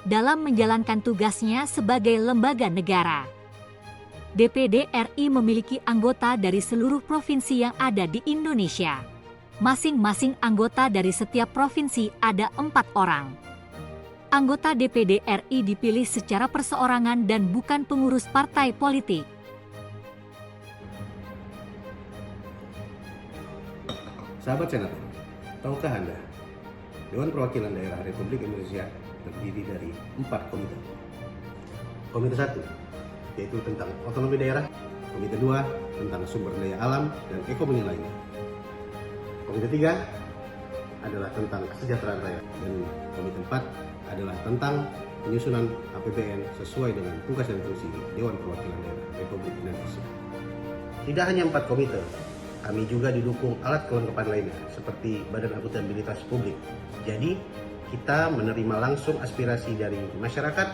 dalam menjalankan tugasnya sebagai lembaga negara. DPD RI memiliki anggota dari seluruh provinsi yang ada di Indonesia. Masing-masing anggota dari setiap provinsi ada 4 orang. Anggota DPD RI dipilih secara perseorangan dan bukan pengurus partai politik. Sahabat Senator, tahukah Anda, Dewan Perwakilan Daerah Republik Indonesia terdiri dari 4 komite. Komite 1, yaitu tentang otonomi daerah. Komite 2, tentang sumber daya alam dan ekonomi lainnya. Komite 3 adalah tentang kesejahteraan rakyat. Dan komite 4 adalah tentang penyusunan APBN sesuai dengan tugas dan fungsi Dewan Perwakilan Daerah Republik Indonesia. Tidak hanya 4 komite, kami juga didukung alat kelengkapan lainnya seperti Badan Akuntabilitas Publik. Jadi, kita menerima langsung aspirasi dari masyarakat,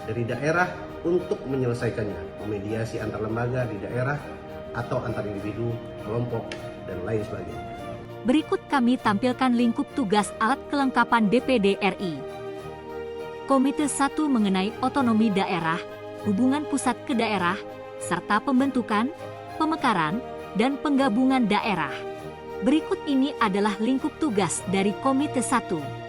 dari daerah untuk menyelesaikannya, memediasi antar lembaga di daerah atau antar individu, kelompok, dan lain sebagainya. Berikut kami tampilkan lingkup tugas alat kelengkapan DPD RI. Komite 1 mengenai otonomi daerah, hubungan pusat ke daerah, serta pembentukan, pemekaran, dan penggabungan daerah. Berikut ini adalah lingkup tugas dari Komite 1.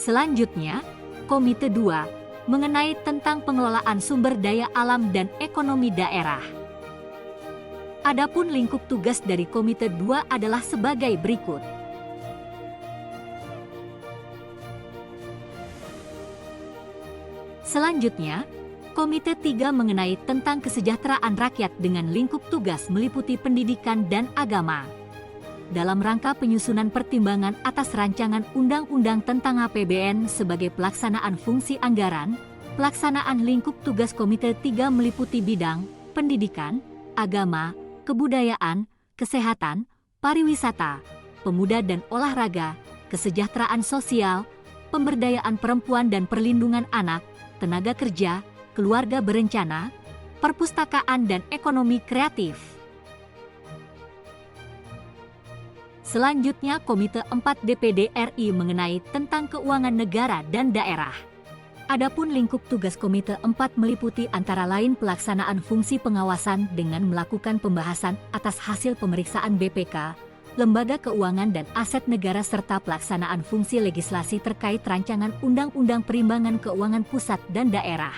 Selanjutnya, Komite 2 mengenai tentang pengelolaan sumber daya alam dan ekonomi daerah. Adapun lingkup tugas dari Komite 2 adalah sebagai berikut. Selanjutnya, Komite 3 mengenai tentang kesejahteraan rakyat dengan lingkup tugas meliputi pendidikan dan agama. Dalam rangka penyusunan pertimbangan atas rancangan undang-undang tentang APBN sebagai pelaksanaan fungsi anggaran, pelaksanaan lingkup tugas Komite 3 meliputi bidang pendidikan, agama, kebudayaan, kesehatan, pariwisata, pemuda dan olahraga, kesejahteraan sosial, pemberdayaan perempuan dan perlindungan anak, tenaga kerja, keluarga berencana, perpustakaan dan ekonomi kreatif. Selanjutnya, Komite 4 DPD RI mengenai tentang keuangan negara dan daerah. Adapun lingkup tugas Komite 4 meliputi antara lain pelaksanaan fungsi pengawasan dengan melakukan pembahasan atas hasil pemeriksaan BPK, lembaga keuangan dan aset negara serta pelaksanaan fungsi legislasi terkait rancangan undang-undang perimbangan keuangan pusat dan daerah.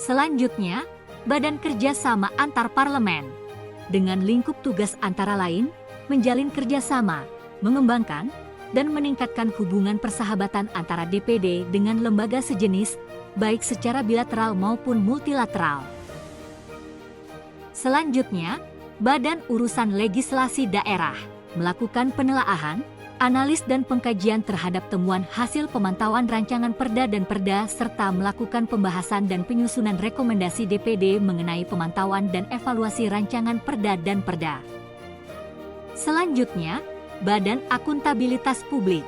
Selanjutnya, Badan Kerjasama Antar Parlemen. Dengan lingkup tugas antara lain, menjalin kerjasama, mengembangkan, dan meningkatkan hubungan persahabatan antara DPD dengan lembaga sejenis, baik secara bilateral maupun multilateral. Selanjutnya, Badan Urusan Legislasi Daerah, melakukan penelaahan, analis dan pengkajian terhadap temuan hasil pemantauan rancangan perda dan perda serta melakukan pembahasan dan penyusunan rekomendasi DPD mengenai pemantauan dan evaluasi rancangan perda dan perda. Selanjutnya, Badan Akuntabilitas Publik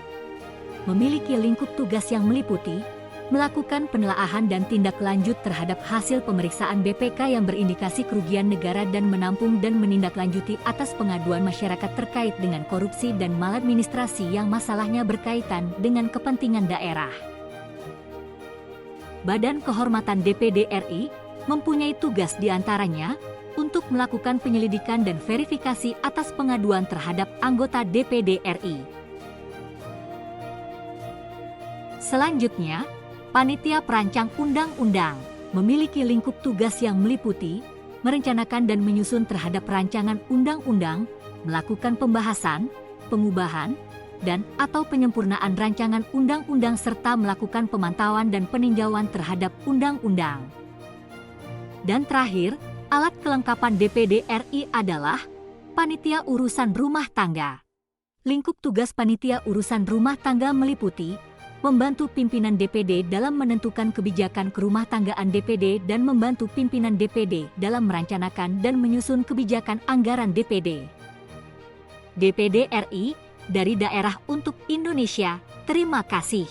memiliki lingkup tugas yang meliputi melakukan penelaahan dan tindak lanjut terhadap hasil pemeriksaan BPK yang berindikasi kerugian negara dan menampung dan menindaklanjuti atas pengaduan masyarakat terkait dengan korupsi dan maladministrasi yang masalahnya berkaitan dengan kepentingan daerah. Badan Kehormatan DPD RI mempunyai tugas diantaranya untuk melakukan penyelidikan dan verifikasi atas pengaduan terhadap anggota DPD RI. Selanjutnya, Panitia Perancang Undang-Undang memiliki lingkup tugas yang meliputi merencanakan dan menyusun terhadap rancangan undang-undang, melakukan pembahasan, pengubahan, dan atau penyempurnaan rancangan undang-undang serta melakukan pemantauan dan peninjauan terhadap undang-undang. Dan terakhir, alat kelengkapan DPD RI adalah Panitia Urusan Rumah Tangga. Lingkup tugas Panitia Urusan Rumah Tangga meliputi membantu pimpinan DPD dalam menentukan kebijakan kerumah tanggaan DPD dan membantu pimpinan DPD dalam merencanakan dan menyusun kebijakan anggaran DPD. DPD RI, dari daerah untuk Indonesia. Terima kasih.